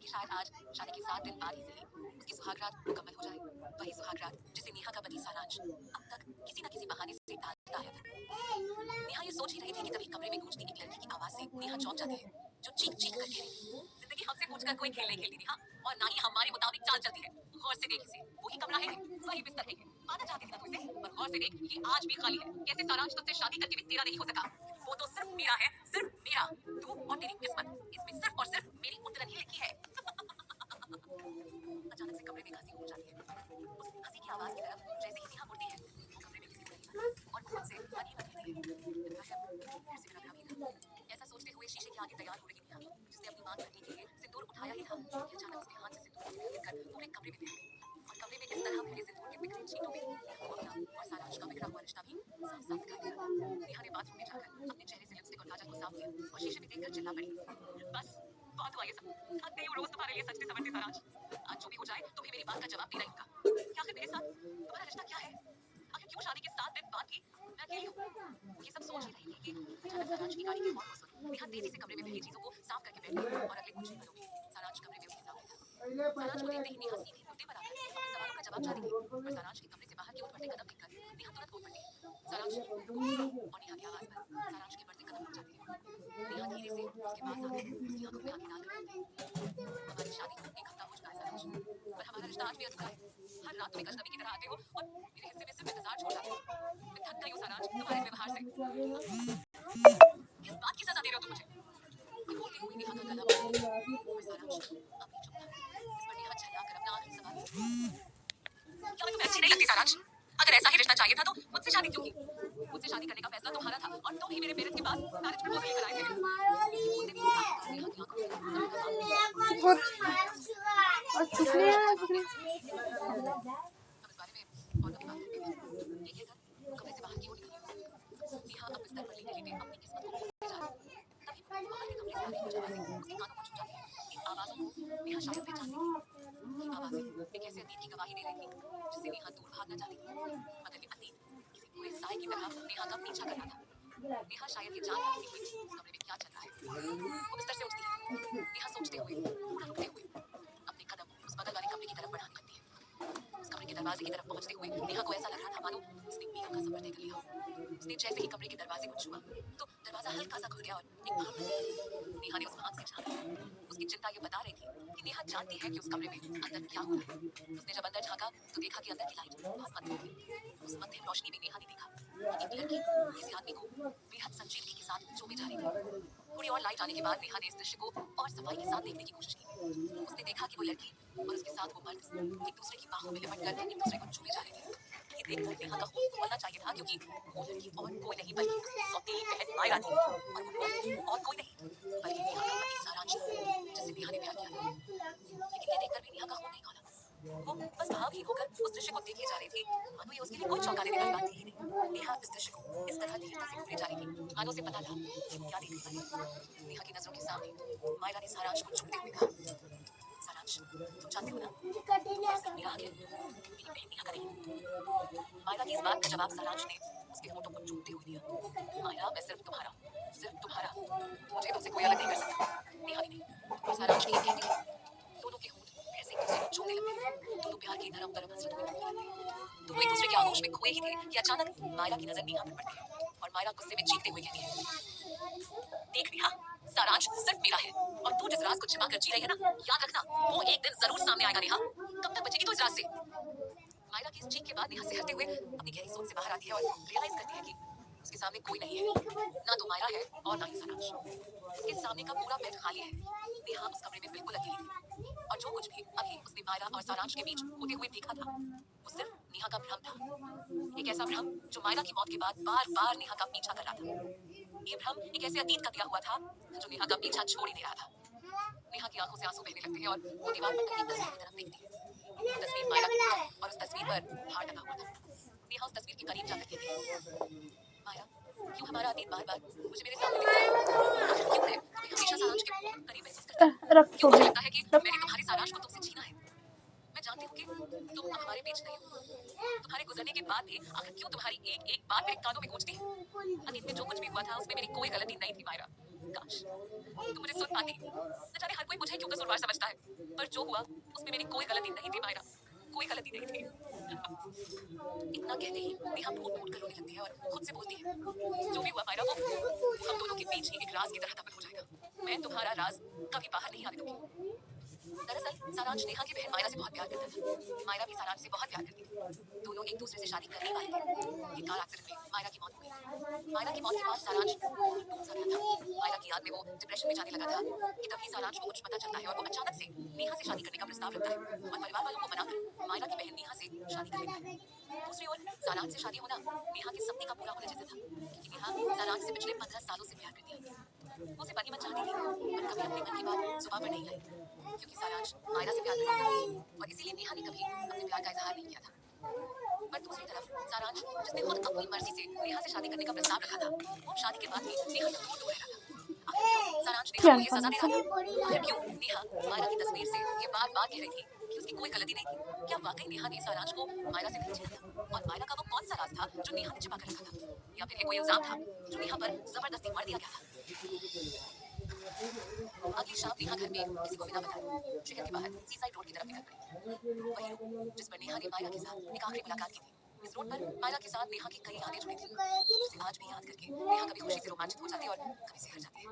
कि शायद आज शादी के 7 दिन बाद ही सही उसकी सुहागरात मुकम्मल हो जाए। वही सुहागरात जिसे नेहा का पति सारांश अब तक किसी न किसी बहाने से टालता आया था। नेहा ये सोच ही रही थी कि तभी कमरे में गूंजती एक लड़की की आवाज से नेहा चौंक जाती है, जो चीख चीख कर कह रही थी, जिंदगी हमसे पूछकर कोई खेल नहीं खेलती नेहा, और ना ही हमारे मुताबिक चाल चलती है। गौर से देख इसे, वही कमरा है, वही बिस्तर है, पाना चाहती थी ना तू इसे, पर गौर से देख ये आज भी खाली है। कैसे सारांश तुझसे शादी करके भी तेरा नहीं हो सका? वो तो सिर्फ मेरा है, सिर्फ मेरा। तू और तेरी किस्मत, इसमें सिर्फ और सिर्फ मेरी उतरन ही लिखी है। अचानक से कमरे में हंसी गूंज जाती है। उस हंसी की आवाज की तरफ जैसे ही नेहा मुड़ती है, वो कमरे में किसी को नहीं पाती और खुद से मन ही मन कहती है, लगता है अब फिर से मेरा ब्याह भी था। ऐसा सोचते हुए शीशे के आगे तैयार हो रही नेहा, जिसने अपनी मांग भरने के लिए सिंदूर उठाया ही था कि अचानक उसके हाथ से सिंदूर की तितलियां गिरकर पूरे कमरे में फैल गई, और कमरे में इस तरह फैले सिंदूर के बिखरे छींटों में नेहा को अपना और सारांश का बिखरा हुआ रिश्ता भी साफ साफ दिखाई दे रहा था। नेहा ने बाथरूम में जाकर अपने चेहरे से लिपस्टिक और काजल को साफ किया और शीशे में देखकर चिल्ला पड़ी, बस बहुत हुआ ये सब। थक गई हूँ रोज तुम्हारे लिए सजते संवरते सारांश। आज जो भी हो जाए तुम्हें मेरी बात का जवाब देना ही होगा कि आखिर मेरे साथ तुम्हारा रिश्ता क्या है? आखिर क्यों शादी के 7 दिन बाद भी मैं अकेली हूँ? ये सब सोच ही रही थी कि अचानक सारांश की गाड़ी की हॉर्न को सुनी। नेहा तेजी से कमरे में फैली चीजों को साफ करके बैठ गई और अगले कुछ ही पलों में सारांश कमरे में उसके सामने था। सारांश को देखते ही नेहा सीधे मुद्दे पर आकर अपने सवालों का जवाब चाहती थी, पर सारांश के कमरे से बाहर की ओर बढ़ते कदम देखकर नेहा तुरंत बोल पड़ती, सारांश तुम? और नेहा की आवाज पर सारांश के बढ़ते कदम रुक जाते हैं। नेहा धीरे से उसके पास आकर उसकी आंखों में आंखें डालकर बोलती, हमारी शादी को 1 हफ्ता हो चुका है सारांश, पर हमारा रिश्ता आज भी अधूरा है। हर रात तुम एक अजनबी की तरह आते हो और मेरे हिस्से में सिर्फ इंतजार छोड़ जाते हो। मैं थक गई हूँ सारांश तुम्हारे इस व्यवहार से। किस बात की सजा दे रहे हो तुम मुझे? ये बोलती हुई नेहा का गला पकड़ लिया, पर सारांश अब भी चुप था। इस पर नेहा झल्लाकर अपना आखिरी सवाल पूछती, क्या मैं तुम्हें अच्छी नहीं लगती सारांश? अगर ऐसा ही रिश्ता चाहिए था तो मुझसे शादी क्यों की? मुझसे शादी करने का फैसला तुम्हारा था और तुम ही मेरे पेरेंट्स के पास मैरिज प्रपोजल लेकर आए थे। ये बोलते हुए आखिरकार नेहा की आंखों से समय का बांध वो और उसने चुप नहीं सारांश है को जवाब चुप दिया, हम इस बारे में और कभी बात करेंगे। ये कहकर वो कमरे से बाहर की ओर निकली। नेहा अब बिस्तर पर लेटे लेटे अपनी किस्मत को कोसते जा रही थी। तभी बाहर के कमरे से आ रही कुछ आवाजें उसके कानों को छू जाती हैं। इन आवाजों को नेहा शायद पहचानती थी। ये आवाजें एक ऐसे अतीत की गवाही दे रही थी जिससे नेहा दूर भागना चाहती थी, मगर ये अतीत किसी बुरे साए की तरह नेहा का पीछा कर रहा था। नेहा शायद ये जान रही थी कि उस कमरे में क्या चल रहा है। वो बिस्तर से उठती है। नेहा सोचते हुए, थोड़ा रुकते हुए अपने कदम उस बगल वाले कमरे की तरफ बढ़ाने लगती है। उस कमरे के दरवाजे की तरफ पहुंचते हुए नेहा को ऐसा लग रहा था मानो उसने मीलों का सफर तय कर लिया हो। उसने जैसे ही कमरे के दरवाजे को छुआ तो दरवाजा हल्का सा खुल गया और एक भाग बन गई। नेहा ने उस भाग से झांका। उसकी चिंता ये बता रही थी कि नेहा जानती है कि उस कमरे में अंदर क्या हो रहा है। उसने जब अंदर झांका तो देखा कि अंदर की लाइट बहुत मंद थी। उस मध्यम रोशनी में नेहा ने देखा कि एक लड़की किसी आदमी को बेहद संजीदगी के साथ चूमे जा रही थी। थोड़ी और लाइट आने के बाद नेहा ने इस दृश्य को और सफाई के साथ देखने की कोशिश की। उसने देखा कि वो लड़की और उसके साथ वो मर्द एक दूसरे की बाहों में लिपटकर एक दूसरे को चूमे जा रहे थे। ये देखकर नेहा का खून खौलना चाहिए था, क्योंकि वो लड़की और कोई नहीं बल्कि उसकी सौतेली बहन मायरा थी, और वो मर्द और कोई नहीं बल्कि नेहा का पति सारांश था, जिससे नेहा ने प्यार किया था। लेकिन ये देखकर भी नेहा का खून नहीं खौला। वो बस भावहीन होकर उस दृश्य को देखे जा रही थी, मानो ये उसके लिए कोई चौंकाने वाली बात थी ही नहीं। नेहा इस दृश्य को इस तरह धीरता से घूरे जा रही थी, मानो उसे पता था कि वो क्या देखने वाली है। नेहा की नजरों के सामने मायरा ने सारांश को चूमते हुए कहा, सारांश तुम जानते हो ना, तुम्हारा सिर्फ मेरा हक है, मेरी बहन नेहा का नहीं। मायरा की इस बात का जवाब सारांश ने उसके होठों को चूमते हुए दिया। मायरा मैं सिर्फ तुम्हारा हूँ, सिर्फ तुम्हारा। मुझे तुमसे कोई अलग नहीं कर सकता। नेहा भी नहीं। और सारांश की एक एक दोनों के होंठ ऐसे एक दूसरे को चूमने लगे। दोनों प्यार की नरम गरम हसरतों में डूबने लगे। दोनों एक दूसरे के आगोश में खोए ही थे कि अचानक मायरा की नजर नेहा पर पड़ती है और मायरा गुस्से में चीखते हुए कहती है, देख नेहा, सारांश सिर्फ मेरा है और तू जिस राज को छिपा कर जी रही है ना, याद रखना वो एक दिन जरूर सामने आएगा नेहा। कब तक बचेगी तू इस राज से? मायरा की इस चीख के बाद नेहा सिहरते हुए अपनी गहरी सोच से बाहर आती है और रियलाइज करती है कि उसके सामने कोई नहीं है, ना तो मायरा है और ना ही सारांश। उसके सामने का पूरा बेड खाली है। नेहा उस कमरे में बिल्कुल अकेली थी और जो कुछ भी अभी उसने मायरा और सारांश के बीच होते हुए देखा था वो सिर्फ नेहा का भ्रम था। एक ऐसा भ्रम जो मायरा की मौत के बाद बार बार नेहा का पीछा कर रहा था। ये भ्रम एक ऐसे अतीत का दिया हुआ था जो नेहा का पीछा छोड़ ही नहीं रहा था। नेहा की आंखों से आंसू बहने लगते हैं और वो दीवार पर टंगी तस्वीर की तरफ देखती है। वो तस्वीर मायरा की थी और उस तस्वीर पर हार लगा हुआ था। नेहा उस तस्वीर के करीब जाकर कहती है, मायरा क्यों हमारा अतीत बार बार मुझे मेरे सामने दिखता है? आखिर क्यों है तुम्हें हमेशा सारांश के बहुत करीब महसूस करती हूँ? क्यों रखो मुझे भी लगता है कि रख। मैंने तुम्हारे सारांश को तुमसे छीना है? मैं जानती हूँ कि तुम अब हमारे बीच नहीं हो। तुम्हारे गुजरने के बाद भी आखिर क्यों तुम्हारी एक एक बात मेरे कानों में गूंजती है? अतीत में जो कुछ भी हुआ था उसमें मेरी कोई गलती नहीं थी मायरा। काश तुम मुझे सुन पाती। न जाने हर कोई मुझे क्यों कसूरवार समझता है, पर जो हुआ उसमें मेरी कोई गलती नहीं थी मायरा, कोई गलती नहीं थी। इतना कहते ही नेहा फूट फूट कर रोने लगती है और खुद से बोलती है, जो भी हुआ मायरा वो हम दोनों के बीच ही एक राज की तरह दफन हो जाएगा। मैं तुम्हारा राज कभी बाहर नहीं आने दूंगी। दरअसल सारांश नेहा की बहन मायरा से बहुत प्यार करता था। मायरा भी सारांश से बहुत प्यार करती थी। दोनों एक दूसरे से शादी करने वाले थे। एक कार एक्सीडेंट में मायरा की मौत हो गई। मायरा की मौत के बाद सारांश टूट सा गया था। मायरा की याद में वो डिप्रेशन में जाने लगा था कि तभी सारांश को कुछ पता चलता है और वो अचानक से नेहा से शादी करने का प्रस्ताव रखता है और परिवार वालों को मनाकर मायरा की बहन नेहा से शादी कर लेता है। दूसरी ओर सारांश से शादी होना नेहा के सपने का पूरा होने जैसा था, क्योंकि नेहा सारांश से पिछले 15 सालों से प्यार करती आई थी। वो उसे पति बन चाहती थी, पर कभी अपने मन की बात जुबान पर नहीं लाई, क्योंकि सारांश मायरा से प्यार करता था और इसीलिए नेहा ने कभी अपने प्यार का इजहार नहीं किया था। पर दूसरी तरफ सारांश, जिसने खुद अपनी मर्जी से नेहा से शादी करने का प्रस्ताव रखा था, वो शादी के बाद भी नेहा से दूर दूर रह रहा था। आखिर क्यों सारांश नेहा को ये सजा दे रहा था? आखिर क्यों नेहा मायरा की तस्वीर से ये बार बार कह रही थी कि उसकी कोई गलती नहीं थी? क्या वाकई नेहा ने सारांश को मायरा से नहीं छेड़ा था? और मायरा का वो कौन सा राज था जो नेहा ने छिपा कर रखा था? या फिर ये कोई इल्जाम था जो नेहा पर जबरदस्ती मर दिया गया था? अगली शाम नेहा घर में किसी को बिना बताए शहर के बाहर सीसाइड रोड की तरफ निकल पड़ी। वही रोड जिस पर नेहा ने मायरा के साथ एक आखिरी मुलाकात की थी। इस रोड पर मायरा के साथ नेहा की कई यादें जुड़ी थी, जिसे आज भी याद करके नेहा कभी खुशी से रोमांचित हो जाती है और कभी सिहर जाती है।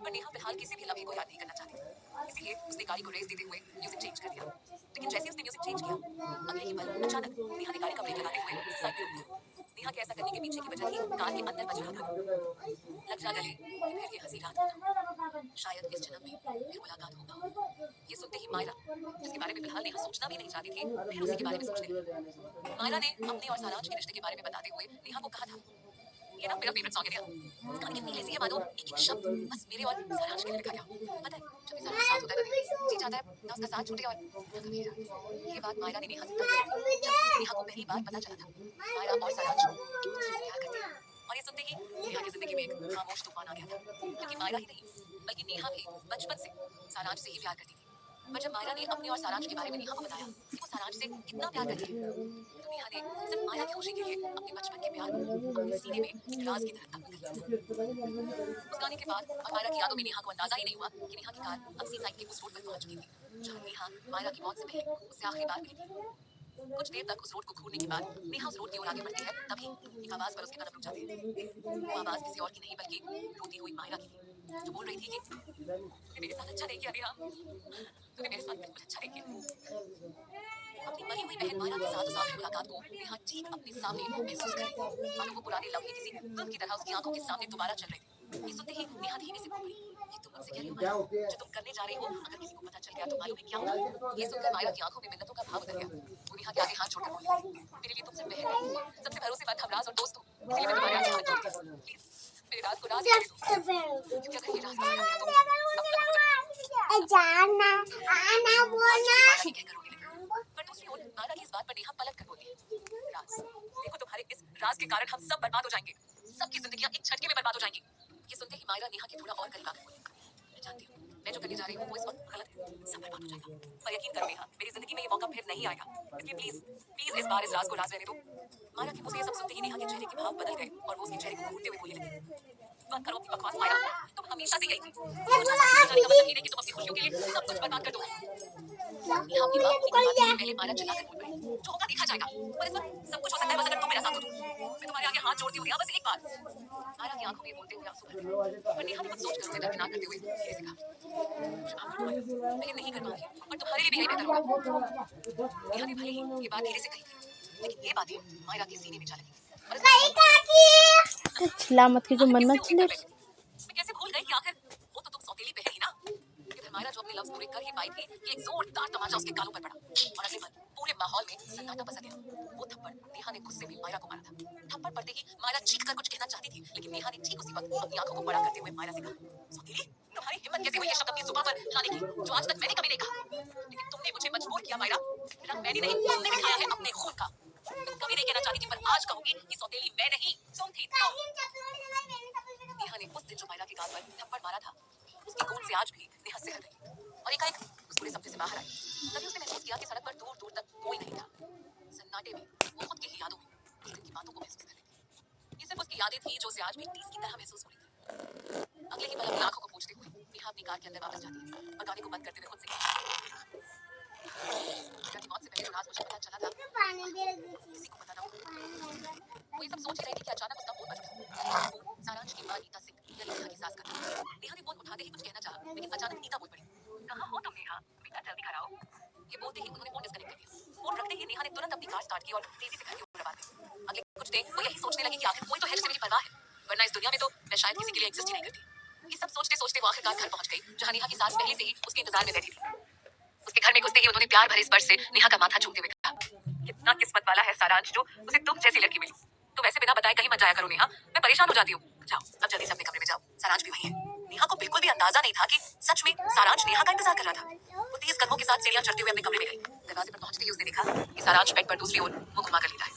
पर नेहा फिलहाल किसी भी लम्हे को याद नहीं करना चाहती थी, इसीलिए उसने गाड़ी को रेस देते हुए म्यूजिक चेंज कर दिया। लेकिन जैसे उसने म्यूजिक चेंज किया, अगले ही पल अचानक नेहा ने गाड़ी का ब्रेक लगाते हुए साइड में रोक दिया। नेहा के ऐसा करने के पीछे की वजह थी कार के अंदर बज रहा गाना, लग जा गले कि फिर ये हंसी रात होना, शायद इस जन्म में फिर मुलाकात होगा। ये सुनते ही मायरा, जिसके बारे में फिलहाल नेहा सोचना भी नहीं चाहती थी, फिर उसी के बारे में सोचने लगी। मायरा ने अपने और सारांश के रिश्ते के बारे में बताते हुए नेहा को कहा था, ये ना मेरा फेवरेट सॉन्ग है नेहा। इस गाने की फील ऐसी है मानो एक एक शब्द बस मेरे और सारांश के लिए लिखा गया। पता है जब भी सारांश साथ होता है ना जी चाहता है ना उसका साथ छूटे और ना कभी याद। ये बात मायरा ने नेहा से तब कही थी जब नेहा को पहली बार पता चला था मायरा और सारांश एक दूसरे से प्यार करते हैं। और ये सुनते ही नेहा की जिंदगी में एक खामोश तूफान आ गया था, क्योंकि मायरा ही नहीं बल्कि नेहा भी बचपन से सारांश से ही प्यार करती थी। पर जब मायरा ने अपने और सारांश के बारे में नेहा को बताया कि वो सारांश से कितना प्यार करती है, तो नेहा ने सिर्फ मायरा की खुशी के लिए अपने बचपन के प्यार को अपने सीने में एक राज की तरह दफन कर दिया। उस गाने के बाद और मायरा की यादों में नेहा को अंदाजा ही नहीं हुआ कि नेहा की कार अब सी साइड के उस रोड पर पहुंच चुकी थी जहां नेहा मायरा की मौत से पहले उससे आखिरी बार मिली थी। कुछ देर तक उस रोड को घूरने के बाद नेहा उस रोड की ओर आगे बढ़ती है, तभी एक आवाज पर उसके कदम रुक जाते हैं। वो आवाज किसी और की नहीं बल्कि रोती हुई मायरा की थी, जो बोल रही थी कि तूने मेरे साथ अच्छा नहीं किया नेहा, तूने मेरे साथ बिल्कुल अच्छा नहीं किया। अपनी मरी हुई बहन मायरा के साथ उस आखिरी मुलाकात को नेहा ठीक अपने सामने महसूस कर रही थी, मानो वो पुराने लम्हे किसी फिल्म की तरह उसकी आंखों के सामने दोबारा चल रहे थे। ये सुनते ही नेहा धीमे से बोल पड़ी, ये तुम मुझसे कह रही हो मायरा? जो तुम करने जा रही हो अगर किसी को पता चल गया तो मालूम है क्या होगा? ये सुनकर मायरा की आंखों में मिन्नतों का भाव उतर गया। वो नेहा के आगे हाथ जोड़कर बोलने लगी, मेरे लिए तुम सिर्फ बहन नहीं, सबसे भरोसेमंद हमराज और दोस्त हो, इसलिए मैं तुम्हारे आगे हाथ जोड़ती हूँ। प्लीज मेरे राज को राज रहने दो, क्योंकि अगर ये राज बाहर आ गया तो सब खत्म हो जाएगा। जाना आना बोलना। मायरा की कहकर रोने लगी। पर दूसरी ओर मायरा की इस बात पर नेहा पलट कर बोलती है, राज, देखो तुम्हारे इस राज के कारण हम सब बर्बाद हो जाएंगे, सबकी जिंदगियां एक झटके में बर्बाद हो जाएंगी। ये सुनते ही मायरा नेहा के थोड़ा और करीब आकर बोली, मैं जानती हूँ मैं जो करने जा रही हूँ वो इस वक्त गलत है, सब बर्बाद हो जाएगा, पर यकीन करो नेहा मेरी जिंदगी में ये मौका फिर नहीं आएगा, इसलिए प्लीज प्लीज इस बार इस राज को राज रहने दो। मायरा के मुंह से ये सब सुनते ही नेहा के चेहरे के भाव बदल गए और वो उसके चेहरे को घूरते हुए बोलने लगी, बंद करो अपनी बकवास मायरा, तुम हमेशा से यही थी, मुझे समझ जाने का मतलब ये नहीं कि तुम अपनी खुशियों के लिए सब कुछ बर्बाद कर दो। नेहा अपनी बात पूरी करने से पहले मायरा चिल्लाकर बोल पड़ी, जो होगा देखा जाएगा, पर इस वक्त सब कुछ हो सकता है बस अगर तुम मेरा साथ हो तो। मैं तुम्हारे आगे हाथ जोड़ती हूँ नेहा, बस एक बार। मायरा की आंखों में बोलते हुए आंसू भर गए, पर नेहा ने कुछ सोचकर उसे दरकिनार करते हुए धीरे से कहा, मुझे माफ कर दो मायरा, मैं ये नहीं कर पाऊंगी, पर तुम्हारे लिए भी यही बेहतर होगा। नेहा ने भले ही ये बात धीरे से कही थी, लेकिन ये बातें मायरा के सीने में जा लगी और तो चिल्ला मत, की जो आखिर मन किससे मत उम्मीद चिल्ले। कर बैठी थी? मैं कैसे भूल गई कि आखिर वो तो तुम सौतेली बहन ही ना। इधर मायरा जो अपने लफ्ज पूरे कर ही पाई थी कि एक जोरदार तमाचा उसके गालों पर पड़ा और अगले पल पूरे माहौल में सन्नाटा पसर गया। वो थप्पड़ नेहा ने गुस्से में मायरा को मारा था। थप्पड़ पड़ते ही मायरा चीख कर कुछ कहना चाहती थी, लेकिन नेहा ने ठीक उसी वक्त अपनी आंखों को बड़ा करते हुए मायरा से कहा, सौतेली, तुम्हारी हिम्मत कैसे हुई ये शब्द अपनी जुबान पर लाने की, जो आज तक मैंने कभी नहीं कहा, लेकिन तुमने मुझे मजबूर किया मायरा। रंग मैंने नहीं तुमने दिखाया है अपने खून का। मैं कभी नहीं कहना चाहती थी, पर आज कहूंगी कि सौतेली मैं नहीं तुम थी तुम। नेहा ने उस दिन जो मायरा के गाल पर थप्पड़ मारा था उसकी गूंज से आज भी नेहा सिहर गई और एकाएक उस पूरे सपने से बाहर आई। तभी उसने महसूस किया कि सड़क पर दूर दूर तक कोई नहीं था। सन्नाटे में वो खुद की ही यादों में उस दिन की बातों को महसूस कर रही थी। ये सिर्फ उसकी यादें थी जो उसे आज भी टीस की तरह महसूस हो रही थी। अगले ही पल अपनी आंखों को पोंछते हुए नेहा अपनी कार के अंदर वापस जाती है और गाने को बंद करते हुए खुद से पिता की मौत से पहले जो राज मुझे पता चला था पानी दे किसी को पता ना हो। वो ये सब सोच ही रही थी कि अचानक उसका फोन बज गया। सारांश की मां नीता सिंह या नेहा की सास का था। नेहा ने फोन उठाते ही कुछ कहना चाहा, लेकिन अचानक नीता बोल पड़ी, कहाँ हो तुम नेहा? बेटा जल्दी घर आओ। ये बोलते ही उन्होंने फोन डिस्कनेक्ट कर दिया। फोन रखते ही नेहा ने तुरंत अपनी कार स्टार्ट की और तेजी से घर की ओर रवाना हुई। अगले कुछ देर वो यही सोचने लगी कि आखिर कोई तो है जिसे मेरी परवाह है, वरना इस दुनिया में तो मैं शायद किसी के लिए एग्जिस्ट ही नहीं करती। ये सब सोचते सोचते वो आखिरकार घर पहुंच गई, जहां नेहा की सास पहले से ही उसके इंतजार में बैठी थी। उसके घर में घुसते ही उन्होंने प्यार भरे स्पर्श से नेहा का माथा चूमते हुए कहा, कितना किस्मत वाला है सारांश जो उसे तुम जैसी लड़की मिली। तुम ऐसे बिना बताए कहीं मत जाया करो नेहा, मैं परेशान हो जाती हूँ। जाओ अब जल्दी से अपने कमरे में जाओ, सारांश भी वहीं है। नेहा को बिल्कुल भी अंदाजा नहीं था कि सच में सारांश नेहा का इंतजार कर रहा था। वो तेज कदमों के साथ सीढ़ियां चढ़ते हुए अपने कमरे में गई। दरवाजे पर पहुंचते ही उसने देखा कि सारांश बेड पर दूसरी ओर मुंह घुमा कर लेटा है।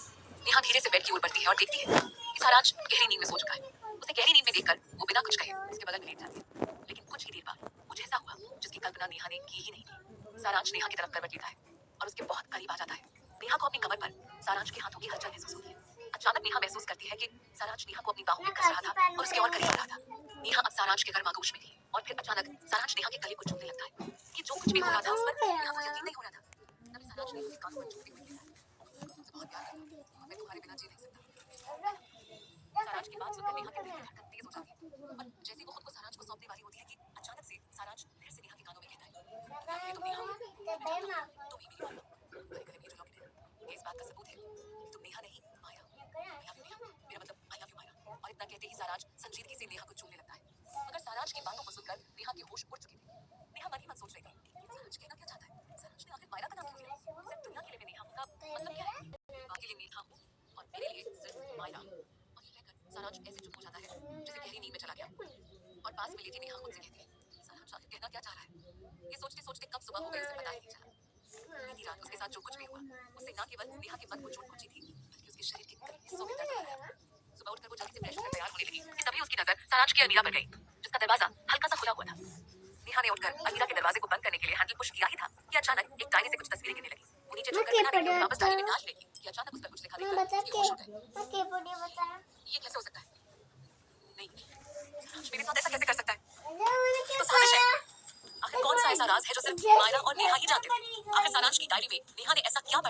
नेहा धीरे से बेड की ओर बढ़ती है और देखती है कि सारांश गहरी नींद में सो चुका है। उसे गहरी नींद में देखकर वो बिना कुछ कहे उसके बगल में लेट जाती है। लेकिन कुछ ही देर बाद कुछ ऐसा हुआ जिसकी कल्पना नेहा ने की ही नहीं थी। सारांश नेहा की तरफ करवट लेता है और उसके बहुत करीब आ जाता है। नेहा को अपनी कमर पर सारांश के हाथों की हलचल महसूस होती है। अचानक नेहा महसूस करती है कि सारांश नेहा को अपनी बाहों में कस रहा था और उसके और करीब आ रहा था। नेहा अब सारांश के गर्म आगोश में थी और फिर अचानक सारांश नेहा के गले को चूमने लगता है। ये जो कुछ भी हो रहा था उस पर नेहा को यकीन नहीं हो रहा था। तभी सारांश नेहा के कानों पर चूमते हुए कहता है, मैं तुमसे बहुत प्यार करता हूँ, मैं तुम्हारे बिना जी नहीं सकता। सारांश की बात सुनकर नेहा के दिल की धड़कन तेज हो जाती है और जैसे वो खुद को सारांश को सौंपने वाली होती है कि अचानक से सारांश फिर से नेहा के कानों में कहता है, ये तुम नेहा हो, मैं जानता हूँ तुम ही मेरी माया हो। तुम्हारे गले में ये जो लॉकेट है ये इस बात का सबूत है कि तुम नेहा नहीं माया हो। आई लव यू नेहा, मेरा मतलब आई लव यू माया। और इतना कहते ही सारांश संजीदगी से नेहा को चूमने लगता है। मगर सारांश की बातों को सुनकर नेहा के होश उड़ चुके थे। नेहा मन ही मन सोच रही थी, सारांश कहना क्या चाहता है? सारांश ने आखिर मायरा का नाम क्यों लिया? सिर्फ दुनिया के लिए मैं नेहा हूं का मतलब क्या है? मां के लिए नेहा हूं और मेरे लिए सिर्फ मायरा। और ये कहकर सारांश ऐसे चुप हो जाता है जैसे गहरी नींद में चला गया। और पास में लेटी नेहा खुद से कहती है, सारांश आखिर कहना क्या चाह रहा है? ये सोचते सोचते कब सुबह हो गई उसे पता ही नहीं चला। बीती रात उसके साथ जो कुछ भी हुआ उससे न केवल नेहा के मन को चोट पहुंची थी बल्कि उसके शरीर के कई हिस्सों में दर्द हो रहा था। सुबह उठकर वो जल्दी से फ्रेश होकर तैयार होने लगी कि तभी उसकी नजर सारांश की अलमीरा पर गई, जिसका दरवाजा हल्का सा खुला हुआ था। नेहा ने उठकर अलमीरा के दरवाजे को बंद करने के लिए हैंडल पुश किया ही था कि अचानक एक डायरी से कुछ तस्वीरें गिरने लगी। वो नीचे झुककर बिना देखे उन्हें वापस डायरी में डाल लेगी कि अचानक उस पर कुछ लिखा देखकर उसके होश उड़ गए। ये कैसे हो सकता है? नहीं, सारांश मेरे साथ ऐसा कैसे कर सकता है? ये तो साजिश है। आखिर कौन सा ऐसा राज है जो सिर्फ मायरा और नेहा ही जानते थे? आखिर सारांश की डायरी में नेहा ने ऐसा क्या